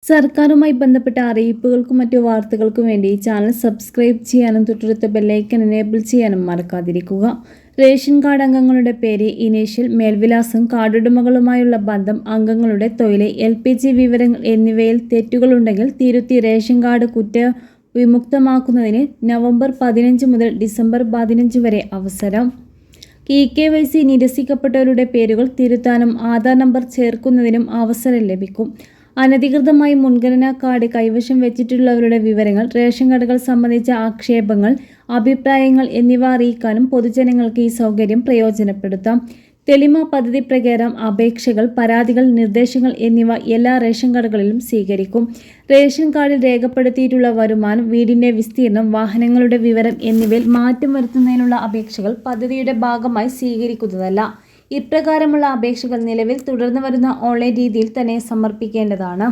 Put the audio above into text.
സർക്കാരുമായി ബന്ധപ്പെട്ട അറിയിപ്പുകൾക്കും മറ്റു വാർത്തകൾക്കും വേണ്ടി ചാനൽ സബ്സ്ക്രൈബ് ചെയ്യാനും തൊട്ടടുത്ത ബെല്ലൈക്കൺ എനേബിൾ ചെയ്യാനും മറക്കാതിരിക്കുക. റേഷൻ കാർഡ് അംഗങ്ങളുടെ പേര്, ഇനീഷ്യൽ, മേൽവിലാസം, കാർഡുടമകളുമായുള്ള ബന്ധം, അംഗങ്ങളുടെ തൊഴിൽ, LPG വിവരങ്ങൾ എന്നിവയിൽ തെറ്റുകളുണ്ടെങ്കിൽ തിരുത്തി റേഷൻ കാർഡ് കുറ്റവിമുക്തമാക്കുന്നതിന് നവംബർ 15 മുതൽ ഡിസംബർ 15 വരെ അവസരം. KYC നിരസിക്കപ്പെട്ടവരുടെ പേരുകൾ തിരുത്താനും ആധാർ നമ്പർ ചേർക്കുന്നതിനും അവസരം ലഭിക്കും. അനധികൃതമായി മുൻഗണനാ കാർഡ് കൈവശം വെച്ചിട്ടുള്ളവരുടെ വിവരങ്ങൾ, റേഷൻ കടകൾ സംബന്ധിച്ച ആക്ഷേപങ്ങൾ, അഭിപ്രായങ്ങൾ എന്നിവ അറിയിക്കാനും പൊതുജനങ്ങൾക്ക് ഈ സൗകര്യം പ്രയോജനപ്പെടുത്താം. തെളിമ പദ്ധതി പ്രകാരം അപേക്ഷകൾ, പരാതികൾ, നിർദ്ദേശങ്ങൾ എന്നിവ എല്ലാ റേഷൻ കടകളിലും സ്വീകരിക്കും. റേഷൻ കാർഡിൽ രേഖപ്പെടുത്തിയിട്ടുള്ള വരുമാനം, വീടിന്റെ വിസ്തീർണം, വാഹനങ്ങളുടെ വിവരം എന്നിവയിൽ മാറ്റം വരുത്തുന്നതിനുള്ള അപേക്ഷകൾ പദ്ധതിയുടെ ഭാഗമായി സ്വീകരിക്കുന്നതല്ല. ഇപ്രകാരമുള്ള അപേക്ഷകൾ നിലവിൽ തുടർന്നു വരുന്ന ഓൺലൈൻ രീതിയിൽ തന്നെ സമർപ്പിക്കേണ്ടതാണ്.